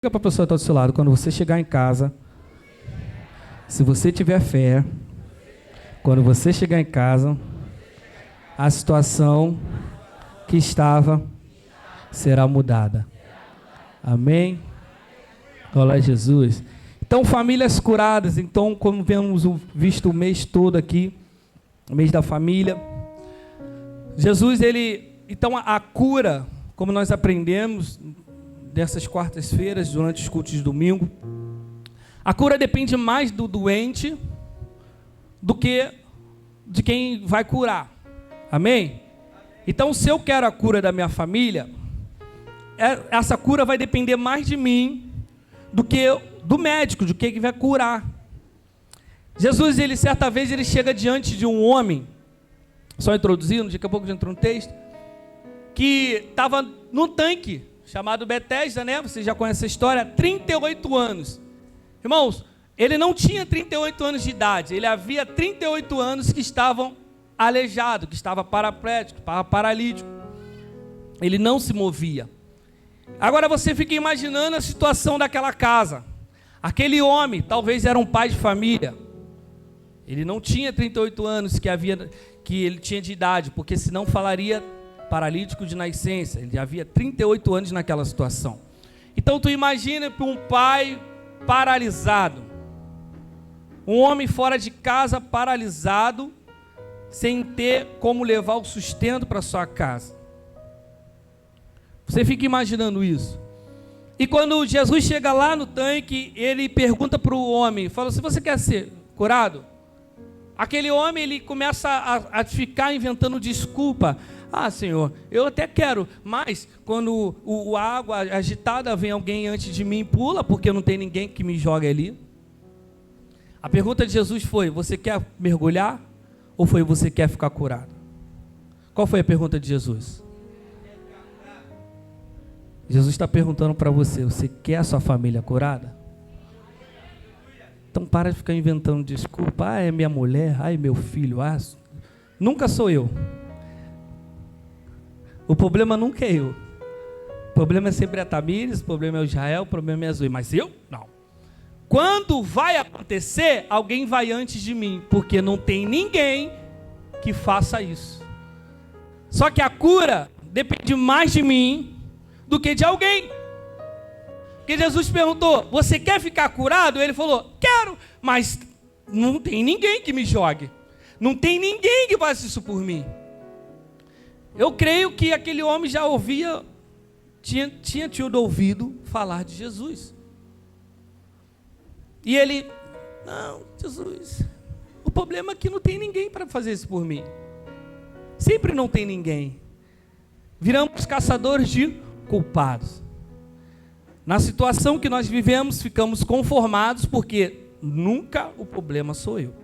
Diga para a pessoa que está do seu lado, quando você chegar em casa, se você tiver fé, quando você chegar em casa, a situação que estava será mudada. Amém? Glória a Jesus. Então, famílias curadas. Então, como vemos visto o mês todo aqui, o mês da família, Jesus, então a cura, como nós aprendemos dessas quartas-feiras, durante os cultos de domingo, a cura depende mais do doente do que de quem vai curar. Amém? Então, se eu quero a cura da minha família, essa cura vai depender mais de mim do que do médico, de quem vai curar. Jesus, certa vez, ele chega diante de um homem, só introduzindo, daqui a pouco já entrou no texto, que estava num tanque, chamado Betesda, né? Você já conhece a história, 38 anos. Irmãos, ele não tinha 38 anos de idade, ele havia 38 anos que estavam aleijado, que estava paraplégico, estava paralítico. Ele não se movia. Agora você fica imaginando a situação daquela casa. Aquele homem, talvez era um pai de família. Ele não tinha 38 anos que ele tinha de idade, porque senão falaria paralítico de nascença. Ele havia 38 anos naquela situação. Então tu imagina para um pai paralisado, um homem fora de casa paralisado, sem ter como levar o sustento para sua casa. Você fica imaginando isso. E quando Jesus chega lá no tanque, ele pergunta para o homem, fala: se você quer ser curado? Aquele homem, ele começa a ficar inventando desculpa. Ah, Senhor, eu até quero, mas quando a água agitada vem alguém antes de mim, pula, porque não tem ninguém que me jogue ali. A pergunta de Jesus foi: você quer mergulhar? Ou foi: você quer ficar curado? Qual foi a pergunta de Jesus? Jesus está perguntando para você: você quer a sua família curada? Então para de ficar inventando desculpa. Ah, é minha mulher, ai meu filho, nunca sou eu. O problema nunca é eu. O problema é sempre a Tamires, o problema é o Israel, o problema é a Zoe. Mas eu? Não. Quando vai acontecer, alguém vai antes de mim, porque não tem ninguém que faça isso. Só que a cura depende mais de mim do que de alguém. Porque Jesus perguntou: você quer ficar curado? Ele falou: quero, mas não tem ninguém que me jogue. Não tem ninguém que faça isso por mim. Eu creio que aquele homem já tinha tido ouvido falar de Jesus. E ele: não, Jesus, o problema é que não tem ninguém para fazer isso por mim. Sempre não tem ninguém. Viramos caçadores de culpados. Na situação que nós vivemos, ficamos conformados, porque nunca o problema sou eu.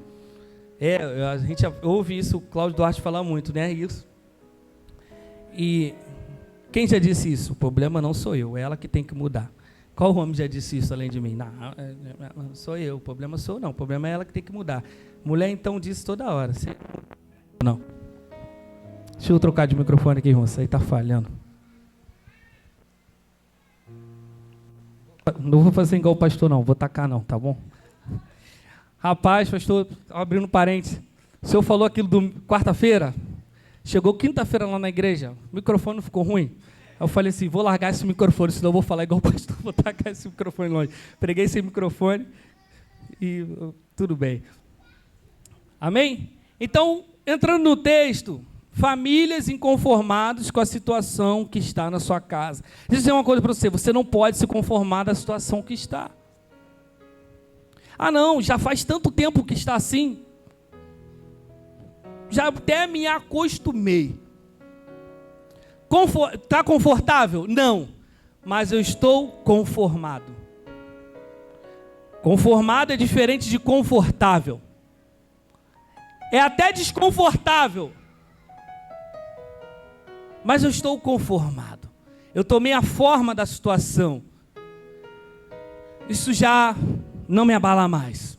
A gente ouve isso, o Cláudio Duarte fala muito, né? Isso. E quem já disse isso? O problema não sou eu, é ela que tem que mudar. Qual homem já disse isso além de mim? Não sou eu, o problema sou eu, não. O problema é ela que tem que mudar. Mulher então diz toda hora. Não. Deixa eu trocar de microfone aqui, irmão. Isso aí está falhando. Não vou fazer igual o pastor, não. Vou tacar, não, tá bom? Rapaz, pastor, abrindo parênteses. O senhor falou aquilo quarta-feira. Chegou quinta-feira lá na igreja. O microfone ficou ruim. Eu falei assim: vou largar esse microfone, senão eu vou falar igual o pastor. Vou tacar esse microfone longe. Preguei esse microfone e tudo bem. Amém? Então, entrando no texto, famílias inconformadas com a situação que está na sua casa. Deixa eu dizer uma coisa para você: você não pode se conformar da situação que está. Ah não, já faz tanto tempo que está assim. Já até me acostumei. Está confortável? Não, mas eu estou conformado. Conformado é diferente de confortável. É até desconfortável, mas eu estou conformado. Eu tomei a forma da situação. Isso já não me abala mais.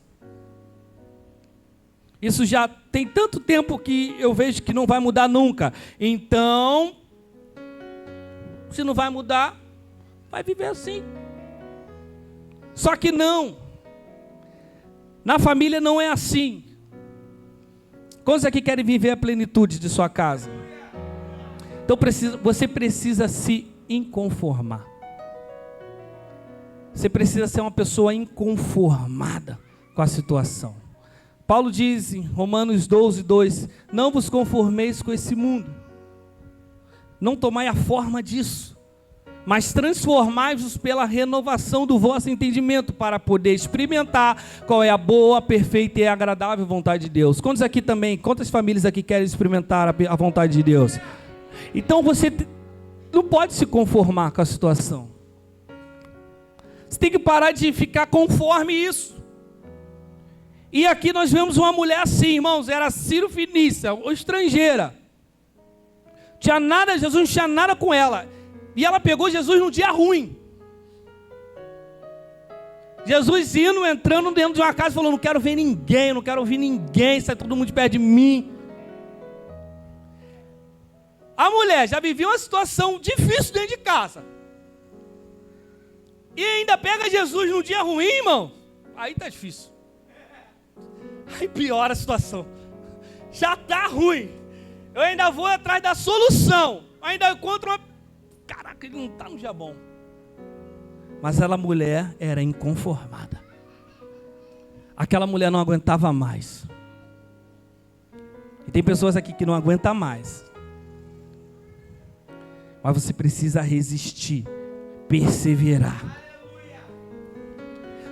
Isso já tem tanto tempo que eu vejo que não vai mudar nunca. Então, se não vai mudar, vai viver assim. Só que não. Na família não é assim. Quantos aqui querem viver a plenitude de sua casa? Então você precisa se inconformar. Você precisa ser uma pessoa inconformada com a situação. Paulo diz em Romanos 12:2, não vos conformeis com esse mundo. Não tomai a forma disso, mas transformai-vos pela renovação do vosso entendimento, para poder experimentar qual é a boa, perfeita e agradável vontade de Deus. Quantas famílias aqui querem experimentar a vontade de Deus? Então você não pode se conformar com a situação. Você tem que parar de ficar conforme isso. E aqui nós vemos uma mulher assim, irmãos, era Sírio-Fenícia, ou estrangeira. Tinha nada, Jesus não tinha nada com ela. E ela pegou Jesus num dia ruim. Jesus entrando dentro de uma casa, falou, não quero ver ninguém, não quero ouvir ninguém, sai todo mundo de perto de mim. A mulher já vivia uma situação difícil dentro de casa. E ainda pega Jesus num dia ruim, irmão. Aí tá difícil. Aí piora a situação. Já tá ruim. Eu ainda vou atrás da solução. Ainda encontro uma... Caraca, ele não tá no dia bom. Mas aquela mulher era inconformada. Aquela mulher não aguentava mais. E tem pessoas aqui que não aguentam mais. Mas você precisa resistir, perseverar.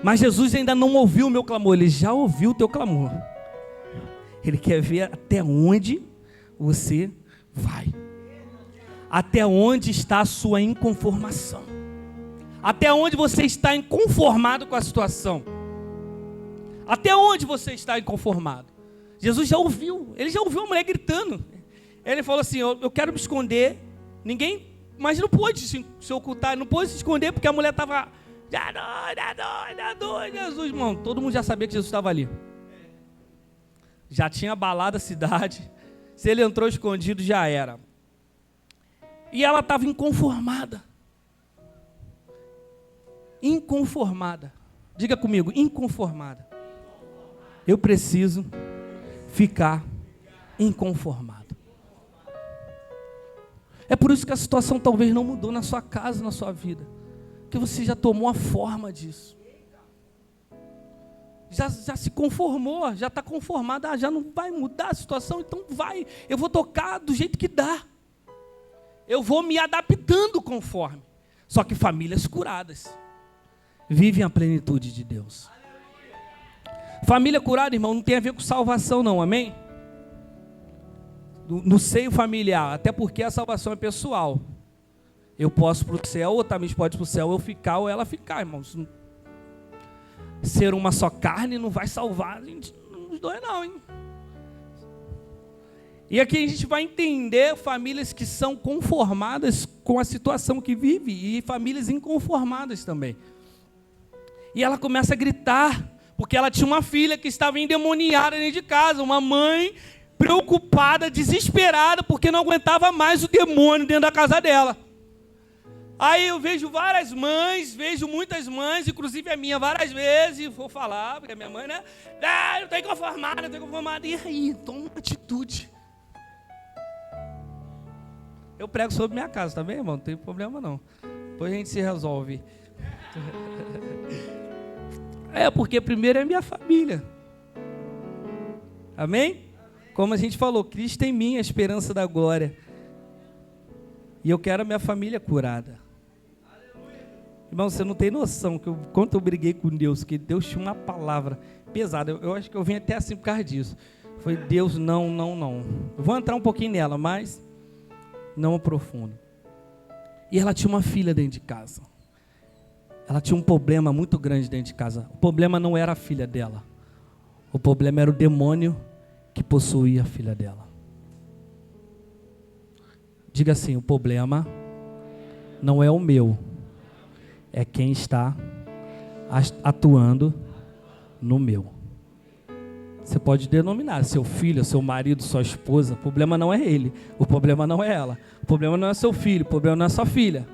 Mas Jesus ainda não ouviu o meu clamor, Ele já ouviu o teu clamor. Ele quer ver até onde você vai. Até onde está a sua inconformação. Até onde você está inconformado com a situação. Até onde você está inconformado. Jesus já ouviu, Ele já ouviu a mulher gritando. Ele falou assim, eu quero me esconder. Ninguém, mas não pôde se ocultar, não pôde se esconder porque a mulher estava... Jesus, irmão, todo mundo já sabia que Jesus estava ali. Já tinha abalado a cidade. Se ele entrou escondido, já era. E ela estava inconformada. Inconformada. Diga comigo, inconformada. Eu preciso ficar inconformado. É por isso que a situação talvez não mudou na sua casa, na sua vida. Porque você já tomou a forma disso. Já se conformou, já está conformado. Já não vai mudar a situação, então vai. Eu vou tocar do jeito que dá. Eu vou me adaptando conforme. Só que famílias curadas vivem a plenitude de Deus. Família curada, irmão, não tem a ver com salvação não, amém? No seio familiar, até porque a salvação é pessoal. Eu posso ir para o céu, ou também pode ir para o céu, eu ficar ou ela ficar, irmãos. Ser uma só carne não vai salvar a gente, os dois não, hein? E aqui a gente vai entender famílias que são conformadas com a situação que vive e famílias inconformadas também. E ela começa a gritar, porque ela tinha uma filha que estava endemoniada dentro de casa, uma mãe preocupada, desesperada, porque não aguentava mais o demônio dentro da casa dela. Aí eu vejo várias mães, vejo muitas mães, inclusive a minha várias vezes, vou falar, porque a minha mãe, né? Ah, eu estou inconformada, eu estou inconformada. E aí, toma uma atitude. Eu prego sobre minha casa, tá bem, irmão? Não tem problema não. Depois a gente se resolve. Porque primeiro é minha família. Amém? Como a gente falou, Cristo em mim, a esperança da glória. E eu quero a minha família curada. Irmão, você não tem noção que quanto eu briguei com Deus, que Deus tinha uma palavra pesada. Eu acho que eu vim até assim por causa disso. Foi Deus, não. Eu vou entrar um pouquinho nela, mas não aprofundo. E ela tinha uma filha dentro de casa. Ela tinha um problema muito grande dentro de casa. O problema não era a filha dela. O problema era o demônio que possuía a filha dela. Diga assim, o problema não é o meu. É quem está atuando no meu. Você pode denominar seu filho, seu marido, sua esposa. O problema não é ele. O problema não é ela. O problema não é seu filho. O problema não é sua filha.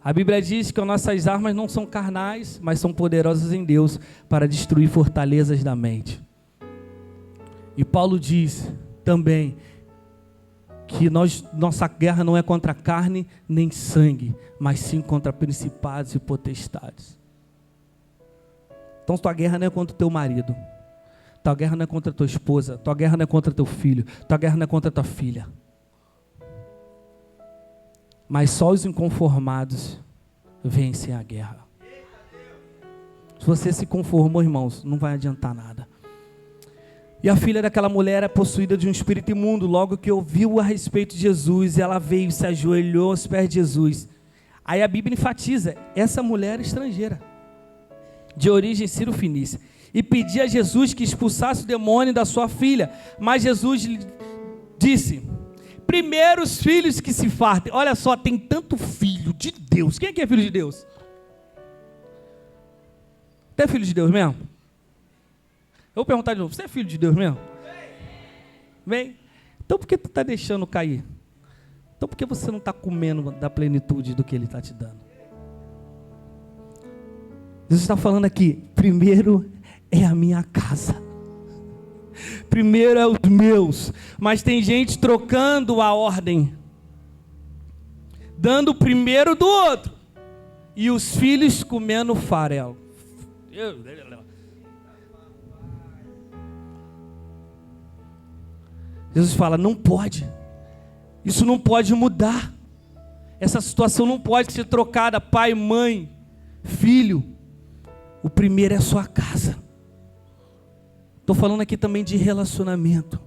A Bíblia diz que as nossas armas não são carnais, mas são poderosas em Deus para destruir fortalezas da mente. E Paulo diz também que nossa guerra não é contra carne nem sangue, mas sim contra principados e potestades. Então tua guerra não é contra o teu marido, tua guerra não é contra a tua esposa, tua guerra não é contra teu filho, tua guerra não é contra tua filha. Mas só os inconformados vencem a guerra. Se você se conformou, irmãos, não vai adiantar nada. E a filha daquela mulher era possuída de um espírito imundo. Logo que ouviu a respeito de Jesus, ela veio e se ajoelhou aos pés de Jesus. Aí a Bíblia enfatiza, essa mulher era estrangeira, de origem sírio-fenícia, e pedia a Jesus que expulsasse o demônio da sua filha. Mas Jesus lhe disse: primeiro os filhos que se fartem. Olha só, tem tanto filho de Deus. Quem é filho de Deus? Você é filho de Deus mesmo? Eu vou perguntar de novo, você é filho de Deus mesmo? Vem. Então por que tu está deixando cair? Então por que você não está comendo da plenitude do que Ele está te dando? Jesus está falando aqui, primeiro é a minha casa. Primeiro é os meus. Mas tem gente trocando a ordem, dando o primeiro do outro, e os filhos comendo farelo. Jesus fala, não pode, isso não pode mudar, essa situação não pode ser trocada, pai, mãe, filho, o primeiro é a sua casa. Estou falando aqui também de relacionamento,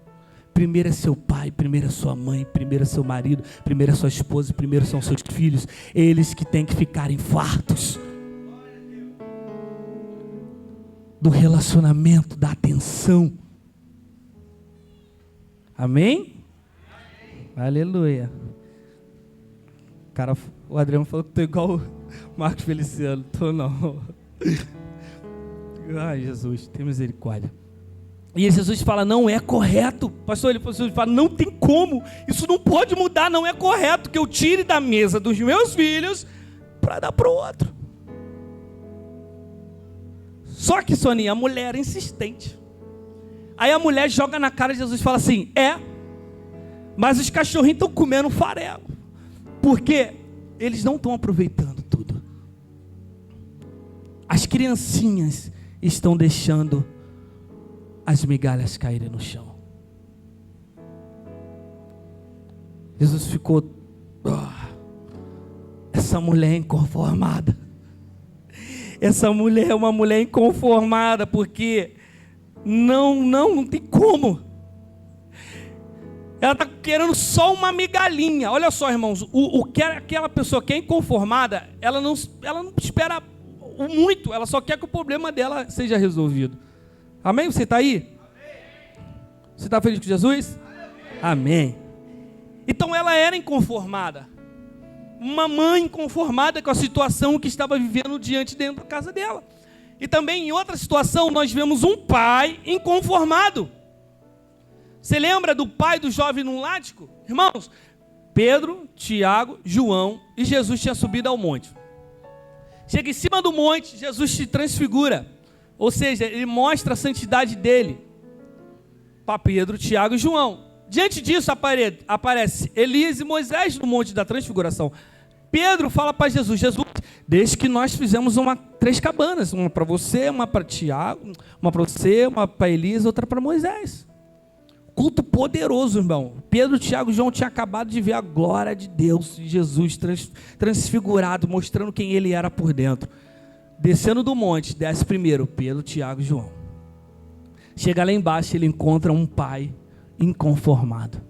primeiro é seu pai, primeiro é sua mãe, primeiro é seu marido, primeiro é sua esposa, primeiro são seus filhos, eles que têm que ficar fartos do relacionamento, da atenção. Amém? Aleluia. Cara, o Adriano falou que estou igual o Marcos Feliciano. Estou não. Ai, Jesus, tem misericórdia. E Jesus fala, não é correto. Pastor, ele fala, não tem como. Isso não pode mudar, não é correto que eu tire da mesa dos meus filhos para dar para o outro. Só que, Soninha, a mulher é insistente. Aí a mulher joga na cara de Jesus e fala assim, mas os cachorrinhos estão comendo farelo, porque eles não estão aproveitando tudo. As criancinhas estão deixando as migalhas caírem no chão. Jesus ficou, essa mulher é inconformada. Essa mulher é uma mulher inconformada, porque não tem como. Ela está querendo só uma migalhinha. Olha só, irmãos, o que aquela pessoa que é inconformada, ela não espera muito, ela só quer que o problema dela seja resolvido. Amém? Você está aí? Amém. Você está feliz com Jesus? Amém. Então ela era inconformada. Uma mãe inconformada com a situação que estava vivendo dentro da casa dela. E também em outra situação nós vemos um pai inconformado. Você lembra do pai do jovem lunático? Irmãos, Pedro, Tiago, João e Jesus tinham subido ao monte. Chega em cima do monte, Jesus se transfigura. Ou seja, ele mostra a santidade dele para Pedro, Tiago e João. Diante disso aparece Elias e Moisés no monte da transfiguração. Pedro fala para Jesus, desde que nós fizemos 3 cabanas, uma para você, uma para Tiago, uma para você, uma para Elias, outra para Moisés. Culto poderoso, irmão. Pedro, Tiago e João tinham acabado de ver a glória de Deus, de Jesus transfigurado, mostrando quem ele era por dentro. Descendo do monte, desce primeiro Pedro, Tiago e João. Chega lá embaixo, ele encontra um pai inconformado.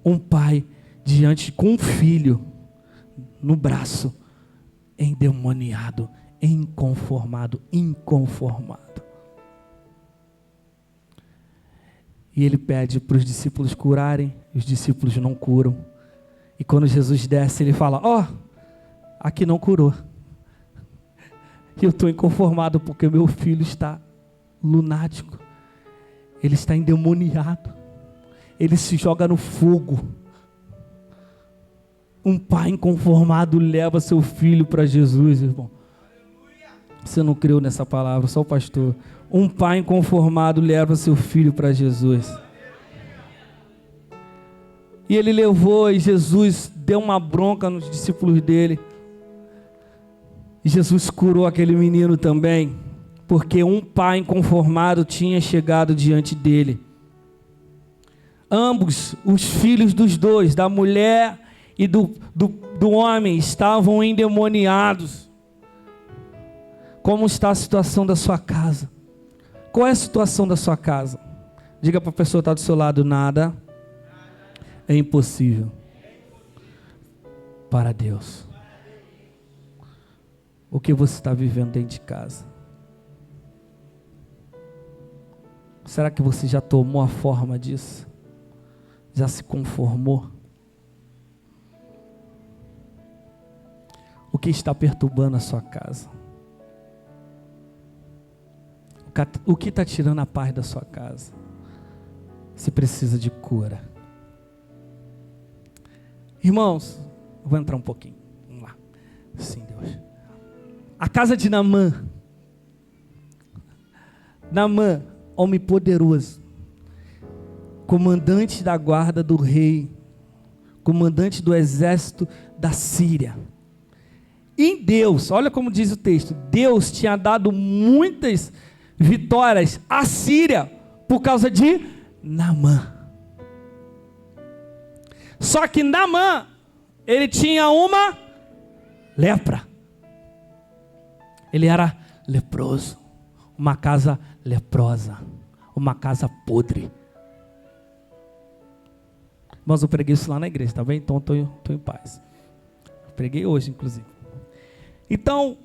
Um pai com um filho no braço, endemoniado, inconformado. E ele pede para os discípulos curarem, os discípulos não curam. E quando Jesus desce, ele fala, aqui não curou. Eu estou inconformado porque meu filho está lunático. Ele está endemoniado. Ele se joga no fogo. Um pai inconformado leva seu filho para Jesus, irmão. Você não creu nessa palavra, só o pastor. Um pai inconformado leva seu filho para Jesus. E ele levou, e Jesus deu uma bronca nos discípulos dele. E Jesus curou aquele menino também, porque um pai inconformado tinha chegado diante dele. Ambos, os filhos dos dois, da mulher e do homem, estavam endemoniados. Como está a situação da sua casa? Qual é a situação da sua casa? Diga para a pessoa que está do seu lado: nada é impossível para Deus. O que você está vivendo dentro de casa? Será que você já tomou a forma disso? Já se conformou? O que está perturbando a sua casa? O que está tirando a paz da sua casa? Você precisa de cura. Irmãos, vou entrar um pouquinho. Vamos lá. Sim, Deus. A casa de Naamã. Naamã, homem poderoso, comandante da guarda do rei, comandante do exército da Síria. Em Deus, olha como diz o texto, Deus tinha dado muitas vitórias à Síria por causa de Naamã. Só que Naamã, ele tinha uma lepra. Ele era leproso, uma casa leprosa, uma casa podre. Mas eu preguei isso lá na igreja, tá bem? Então estou em paz. Eu preguei hoje, inclusive. Então,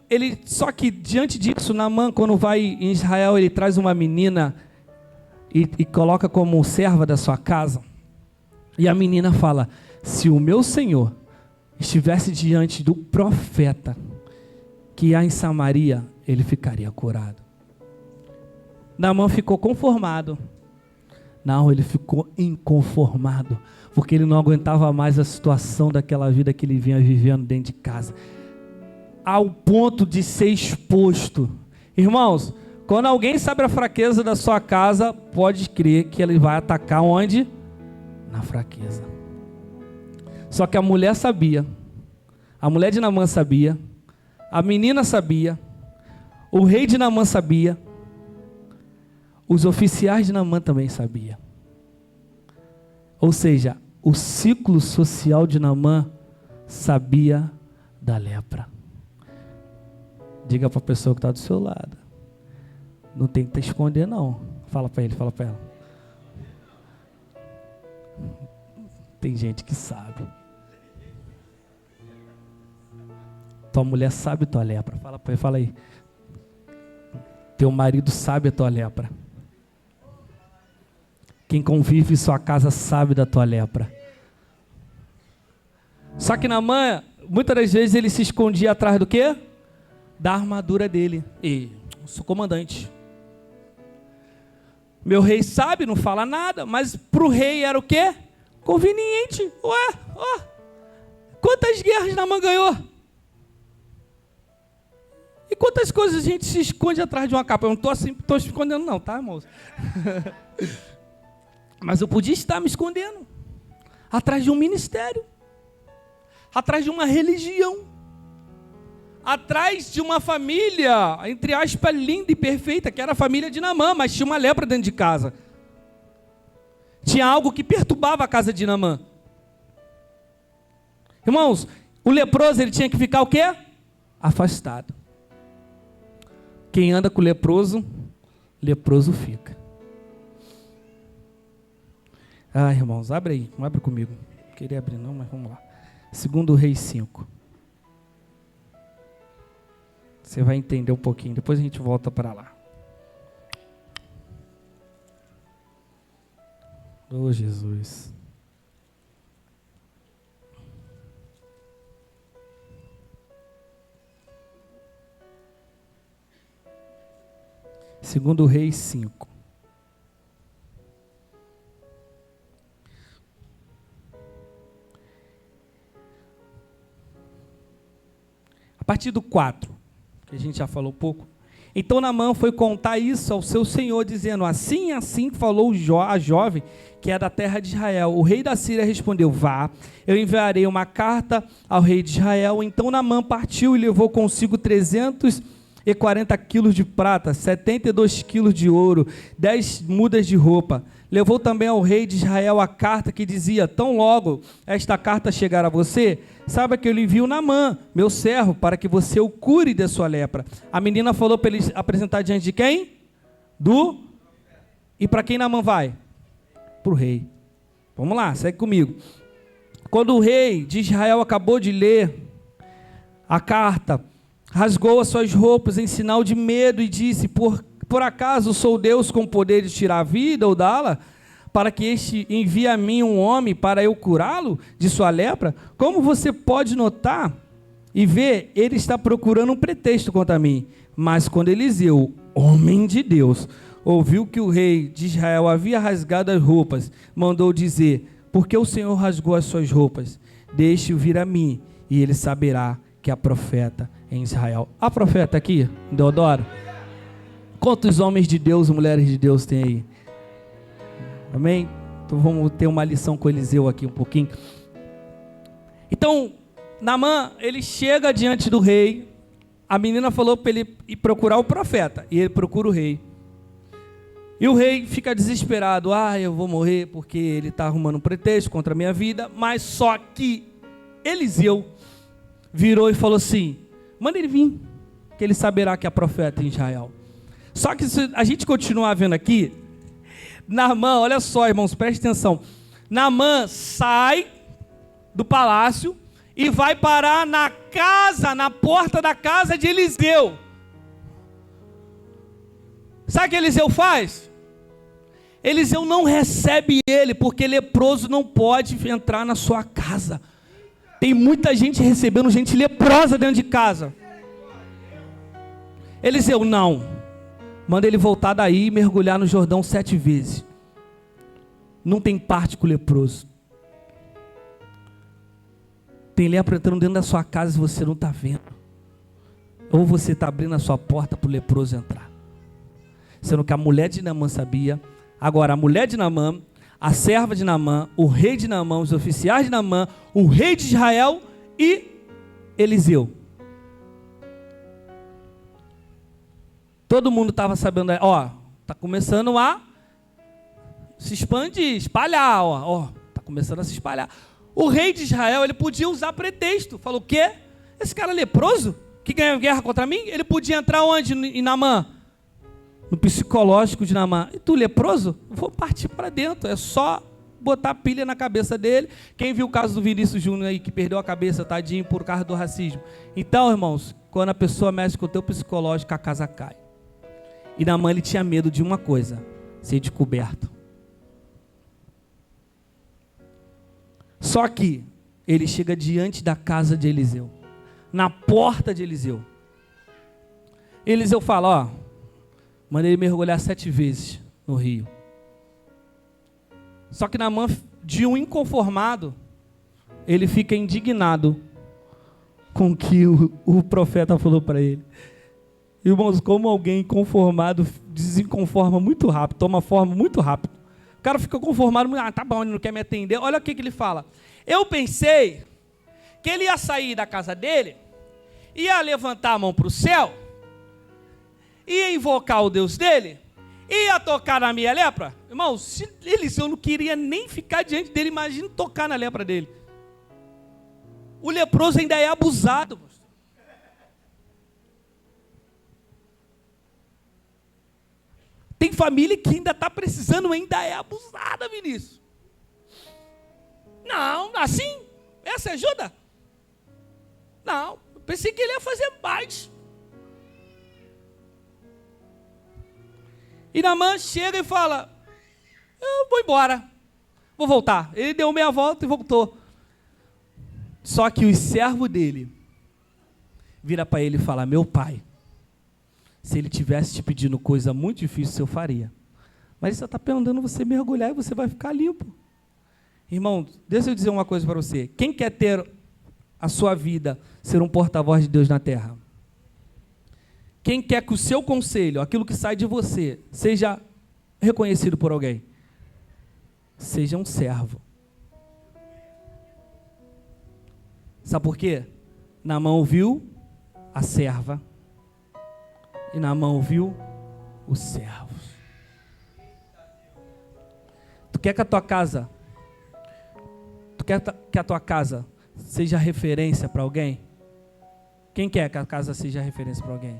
só que diante disso, Naamã, quando vai em Israel, ele traz uma menina e coloca como serva da sua casa. E a menina fala: se o meu Senhor estivesse diante do profeta que há em Samaria, ele ficaria curado. Naamã ficou conformado. Não, ele ficou inconformado, porque ele não aguentava mais a situação daquela vida que ele vinha vivendo dentro de casa, ao ponto de ser exposto. Irmãos, quando alguém sabe a fraqueza da sua casa, pode crer que ele vai atacar onde? Na fraqueza. Só que a mulher sabia, a mulher de Naamã sabia, a menina sabia, o rei de Naamã sabia, os oficiais de Naamã também sabiam. Ou seja, o ciclo social de Naamã sabia da lepra. Diga para a pessoa que está do seu lado: não tem que te esconder não. Fala para ele, fala para ela. Tem gente que sabe. Tua mulher sabe tua lepra. Fala para ele, fala aí. Teu marido sabe a tua lepra. Quem convive em sua casa sabe da tua lepra. Só que Naamã, muitas das vezes ele se escondia atrás do quê? Da armadura dele. Eu sou comandante. Meu rei sabe, não fala nada, mas para o rei era o quê? Conveniente. Ué, ó, quantas guerras Naamã ganhou? E quantas coisas a gente se esconde atrás de uma capa? Eu não estou assim, estou escondendo não, tá, irmãos? Mas eu podia estar me escondendo atrás de um ministério, atrás de uma religião, atrás de uma família, entre aspas, linda e perfeita, que era a família de Naamã, mas tinha uma lepra dentro de casa. Tinha algo que perturbava a casa de Naamã. Irmãos, o leproso, ele tinha que ficar o quê? Afastado. Quem anda com leproso, leproso fica. Ah, irmãos, abre aí, não abre comigo. Não queria abrir não, mas vamos lá. 2 Reis 5. Você vai entender um pouquinho, depois a gente volta para lá. Oh, Jesus. Segundo Reis 5. partir do 4, que a gente já falou pouco. Então Naamã foi contar isso ao seu senhor, dizendo, assim falou a jovem, que é da terra de Israel. O rei da Síria respondeu, vá, eu enviarei uma carta ao rei de Israel. Então Naamã partiu e levou consigo 340 quilos de prata, 72 quilos de ouro, 10 mudas de roupa. Levou também ao rei de Israel a carta que dizia, tão logo esta carta chegar a você, saiba que eu lhe envio Naamã, meu servo, para que você o cure da sua lepra. A menina falou para ele apresentar diante de quem? E para quem Naamã vai? Para o rei. Vamos lá, segue comigo. Quando o rei de Israel acabou de ler a carta, rasgou as suas roupas em sinal de medo e disse, por acaso sou Deus com poder de tirar a vida ou dá-la? Para que este envie a mim um homem para eu curá-lo de sua lepra? Como você pode notar e ver, ele está procurando um pretexto contra mim. Mas quando Eliseu, homem de Deus, ouviu que o rei de Israel havia rasgado as roupas, mandou dizer, por que o Senhor rasgou as suas roupas? Deixe-o vir a mim, e ele saberá que há profeta em Israel. Há profeta aqui, Deodoro? Quantos homens de Deus e mulheres de Deus tem aí? Amém? Então vamos ter uma lição com Eliseu aqui um pouquinho. Então, Naamã, ele chega diante do rei. A menina falou para ele ir procurar o profeta. E ele procura o rei. E o rei fica desesperado. Eu vou morrer porque ele está arrumando um pretexto contra a minha vida. Mas só que Eliseu virou e falou assim, manda ele vir, que ele saberá que é profeta em Israel. Só que se a gente continuar vendo aqui, Naamã, olha só, irmãos, preste atenção. Naamã sai do palácio e vai parar na porta da casa de Eliseu. Sabe o que Eliseu faz? Eliseu não recebe ele, porque leproso não pode entrar na sua casa. Tem muita gente recebendo gente leprosa dentro de casa. Eliseu, não. Manda ele voltar daí e mergulhar no Jordão 7 vezes. Não tem parte com o leproso. Tem lepra entrando dentro da sua casa e você não está vendo. Ou você está abrindo a sua porta para o leproso entrar. Sendo que a mulher de Naamã sabia. Agora, a mulher de Naamã, a serva de Naamã, o rei de Naamã, os oficiais de Naamã, o rei de Israel e Eliseu. Todo mundo estava sabendo, está começando a se expandir, espalhar, está começando a se espalhar. O rei de Israel, ele podia usar pretexto. Falou, o quê? Esse cara leproso, que ganha guerra contra mim, ele podia entrar onde em Naamã? No psicológico de Naamã. E tu, leproso? Vou partir para dentro, é só botar pilha na cabeça dele. Quem viu o caso do Vinícius Júnior aí, que perdeu a cabeça, tadinho, por causa do racismo. Então, irmãos, quando a pessoa mexe com o teu psicológico, a casa cai. E Naamã, ele tinha medo de uma coisa, ser descoberto. Só que ele chega diante da casa de Eliseu, na porta de Eliseu. Eliseu fala, manda ele mergulhar 7 vezes no rio. Só que Naamã, de um inconformado, ele fica indignado com o que o profeta falou para ele. Irmãos, como alguém conformado desinconforma muito rápido, toma forma muito rápido. O cara fica conformado, tá bom, ele não quer me atender. Olha o que ele fala. Eu pensei que ele ia sair da casa dele, ia levantar a mão para o céu, ia invocar o Deus dele, ia tocar na minha lepra. Irmãos, se Eliseu não queria nem ficar diante dele, imagina tocar na lepra dele. O leproso ainda é abusado. Tem família que ainda está precisando, ainda é abusada, Vinícius. Não, assim? Essa ajuda? Não, eu pensei que ele ia fazer mais. E Naamã chega e fala, eu vou embora, vou voltar. Ele deu meia volta e voltou. Só que o servo dele vira para ele e fala, meu pai, se ele tivesse te pedindo coisa muito difícil, eu faria. Mas ele só está mandando você mergulhar e você vai ficar limpo. Irmão, deixa eu dizer uma coisa para você. Quem quer ter a sua vida ser um porta-voz de Deus na terra? Quem quer que o seu conselho, aquilo que sai de você, seja reconhecido por alguém? Seja um servo. Sabe por quê? Naamã ouviu a serva e Naamã ouviu os servos. Tu quer que a tua casa seja referência para alguém? Quem quer que a casa seja referência para alguém?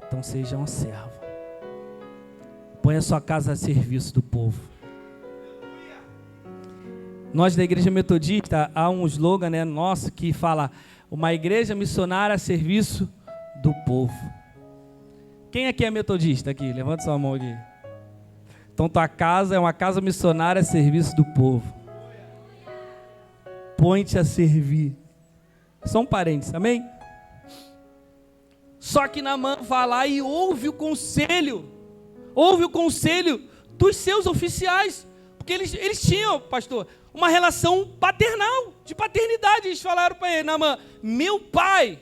Então seja um servo. Põe a sua casa a serviço do povo. Nós da Igreja Metodista, há um slogan, nosso que fala: uma igreja missionária a serviço do povo. Quem aqui é metodista? Aqui, levanta sua mão aqui. Então tua casa é uma casa missionária a serviço do povo. Põe-te a servir. Só um parênteses, amém? Só que Naamã vai lá e ouve o conselho dos seus oficiais, porque eles tinham, pastor, uma relação paternal, de paternidade. Eles falaram para ele: Naamã, meu pai.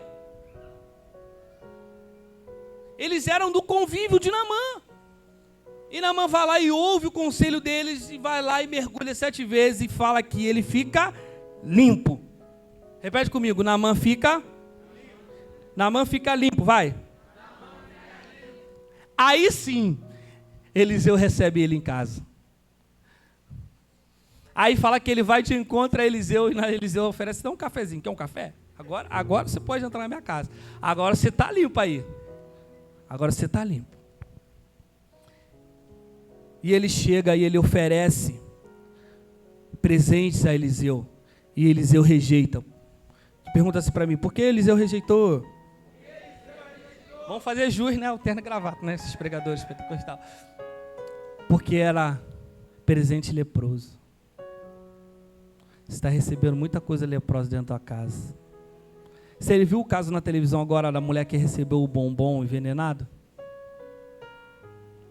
Eles eram do convívio de Naamã. E Naamã vai lá e ouve o conselho deles, e vai lá e mergulha 7 vezes, e fala que ele fica limpo. Repete comigo: Naamã fica limpo, vai. Aí sim, Eliseu recebe ele em casa. Aí fala que ele vai de encontro a Eliseu, e Eliseu oferece: dá um cafezinho. Quer um café? Agora você pode entrar na minha casa. Agora você está limpo aí. Agora você está limpo. E ele chega e ele oferece presentes a Eliseu. E Eliseu rejeita. Pergunta-se para mim: por que Eliseu rejeitou? Vamos fazer jus, né? O terno e gravata, né? Esses pregadores pentecostais. Porque era presente leproso. Você está recebendo muita coisa leprosa dentro da tua casa. Você viu o caso na televisão agora da mulher que recebeu o bombom envenenado?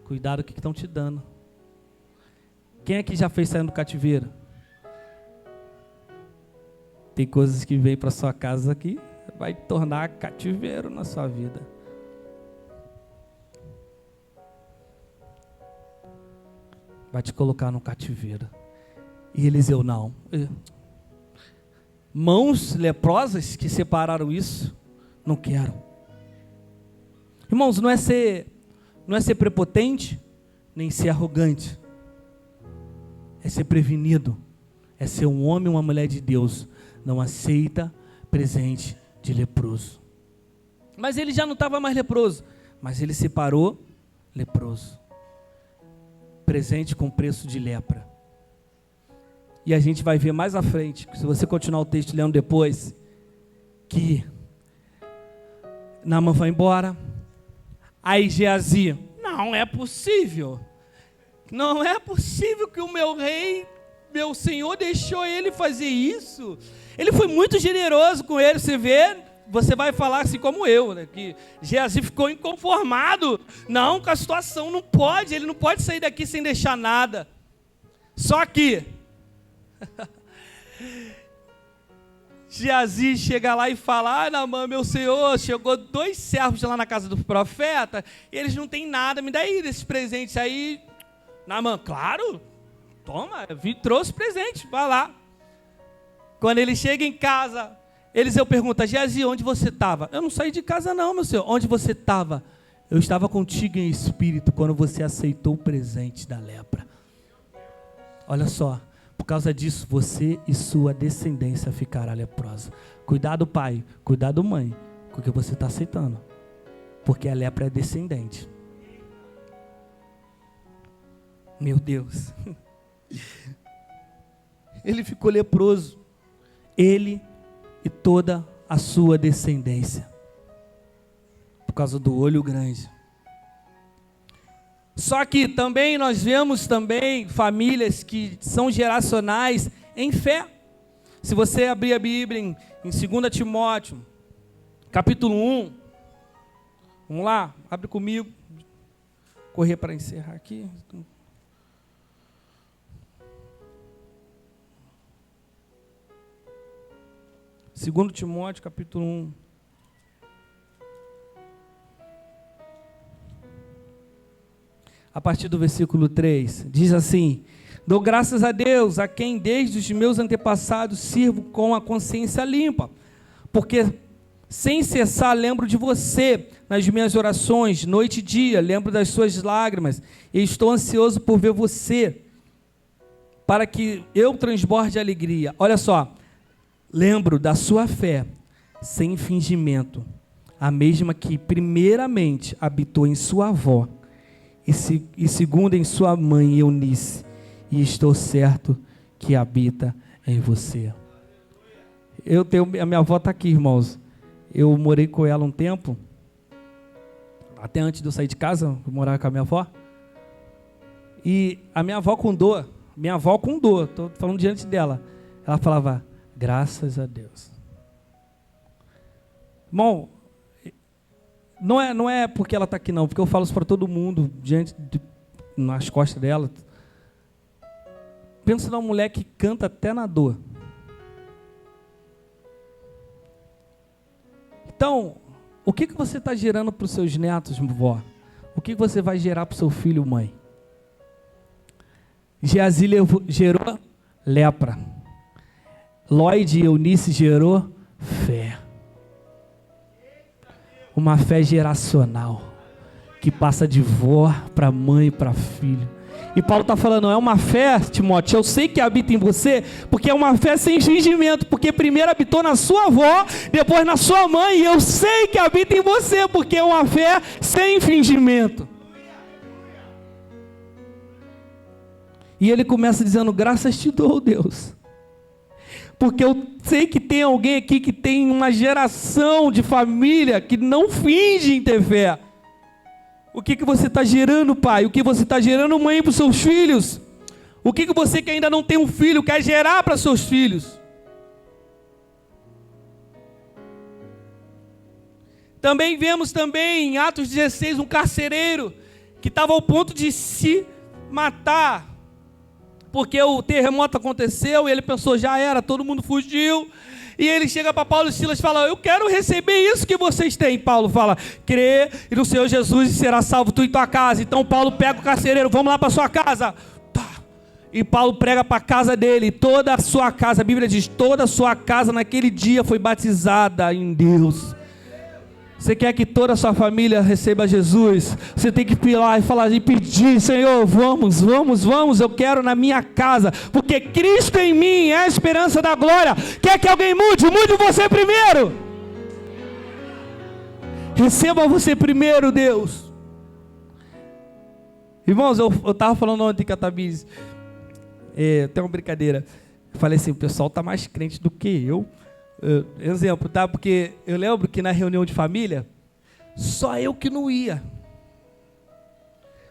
Cuidado com o que estão te dando. Quem aqui já fez sair do cativeiro? Tem coisas que vêm para sua casa que vai tornar cativeiro na sua vida. Vai te colocar no cativeiro. E Eliseu não. Mãos leprosas que separaram isso, não quero. Irmãos, não é ser prepotente, nem ser arrogante. É ser prevenido. É ser um homem ou uma mulher de Deus. Não aceita presente de leproso. Mas ele já não estava mais leproso. Mas ele separou leproso. Presente com preço de lepra. E a gente vai ver mais à frente, se você continuar o texto lendo depois, que Naamã vai embora. Aí Geazi: não é possível. Não é possível que o meu rei, meu senhor, deixou ele fazer isso. Ele foi muito generoso com ele. Você vai falar assim como eu, né, que Geazi ficou inconformado. Não, com a situação, não pode. Ele não pode sair daqui sem deixar nada. Só que Geazi chega lá e fala: Naamã, meu senhor, chegou 2 servos lá na casa do profeta, e eles não têm nada, me dá aí desses presentes aí. Naamã: claro, toma, trouxe presente, vai lá. Quando ele chega em casa, Eliseu pergunta: Geazi, onde você estava? Eu não saí de casa não, meu senhor. Onde você estava? Eu estava contigo em espírito quando você aceitou o presente da lepra. Olha só. Por causa disso, você e sua descendência ficará leprosa. Cuidado, pai, cuidado, mãe, com o que você está aceitando. Porque a lepra é descendente. Meu Deus. Ele ficou leproso. Ele e toda a sua descendência. Por causa do olho grande. Só que também nós vemos também famílias que são geracionais em fé. Se você abrir a Bíblia em 2 Timóteo, capítulo 1, vamos lá, abre comigo, correr para encerrar aqui. 2 2 Timóteo, capítulo 1. A partir do versículo 3, diz assim: dou graças a Deus, a quem desde os meus antepassados sirvo com a consciência limpa, porque sem cessar lembro de você nas minhas orações, noite e dia, lembro das suas lágrimas, e estou ansioso por ver você, para que eu transborde alegria. Olha só, lembro da sua fé, sem fingimento, a mesma que primeiramente habitou em sua avó, e segundo em sua mãe Eunice, e estou certo que habita em você. A minha avó está aqui, irmãos. Eu morei com ela um tempo, até antes de eu sair de casa, eu morava com a minha avó. E a minha avó com dor, estou falando diante dela, ela falava, graças a Deus. Irmão, não é porque ela está aqui não, porque eu falo isso para todo mundo, nas costas dela. Pensa numa mulher que canta até na dor. Então, o que você está gerando para os seus netos, vó? O que você vai gerar para o seu filho, mãe? Geazi gerou lepra. Lloyd e Eunice gerou fé. Uma fé geracional, que passa de vó para mãe e para filho. E Paulo está falando, é uma fé, Timóteo, eu sei que habita em você, porque é uma fé sem fingimento, porque primeiro habitou na sua avó, depois na sua mãe, e eu sei que habita em você, porque é uma fé sem fingimento. E ele começa dizendo, graças te dou, Deus, porque eu sei que tem alguém aqui que tem uma geração de família que não finge em ter fé. O que você está gerando, pai? O que você está gerando, mãe, para os seus filhos? O que você que ainda não tem um filho quer gerar para seus filhos? Também vemos em Atos 16 um carcereiro que estava ao ponto de se matar, porque o terremoto aconteceu e ele pensou, já era, todo mundo fugiu. E ele chega para Paulo e Silas e fala, eu quero receber isso que vocês têm. Paulo fala, crê no Senhor Jesus e será salvo tu e tua casa. Então Paulo pega o carcereiro, vamos lá para sua casa. Tá. E Paulo prega para a casa dele, toda a sua casa, a Bíblia diz, toda a sua casa naquele dia foi batizada em Deus. Você quer que toda a sua família receba Jesus? Você tem que ir lá e falar e pedir, Senhor, vamos, eu quero na minha casa, porque Cristo em mim é a esperança da glória. Quer que alguém mude? Mude você primeiro. Receba você primeiro, Deus. Irmãos, eu estava falando ontem com a Tabiz, tem uma brincadeira, eu falei assim, o pessoal está mais crente do que eu. Exemplo, tá? Porque eu lembro que na reunião de família, só eu que não ia.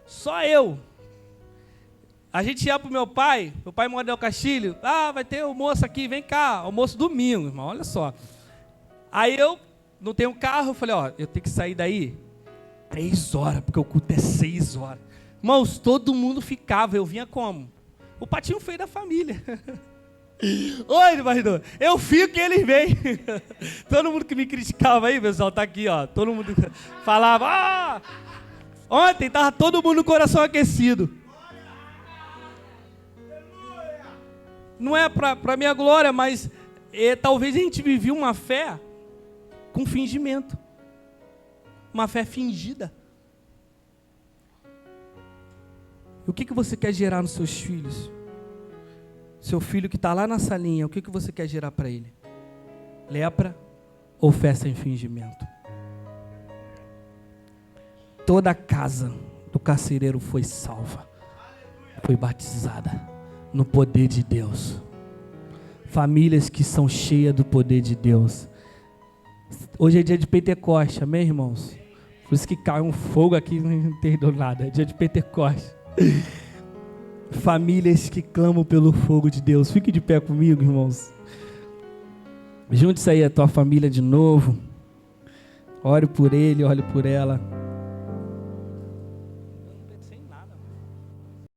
Só eu. A gente ia pro meu pai mora em El Castilho, vai ter almoço aqui, vem cá, almoço domingo, irmão, olha só. Aí eu não tenho carro, eu falei, eu tenho que sair daí 3 horas, porque o culto é 6 horas. Irmãos, todo mundo ficava, eu vinha como? O patinho feio da família. Oi, marido, eu fico e eles vêm. Todo mundo que me criticava aí, pessoal, tá aqui, ó. Todo mundo falava, ontem tava todo mundo no coração aquecido. Não é para minha glória, mas talvez a gente vivia uma fé com fingimento. Uma fé fingida. E o que você quer gerar nos seus filhos? Seu filho que está lá na salinha, o que você quer gerar para ele? Lepra ou fé sem fingimento? Toda a casa do carcereiro foi salva, foi batizada no poder de Deus. Famílias que são cheias do poder de Deus. Hoje é dia de Pentecoste, amém, irmãos? Por isso que cai um fogo aqui, não entendo nada, é dia de Pentecoste. Famílias que clamam pelo fogo de Deus. Fique de pé comigo, irmãos. Junte-se aí a tua família de novo. Ore por ele, ore por ela.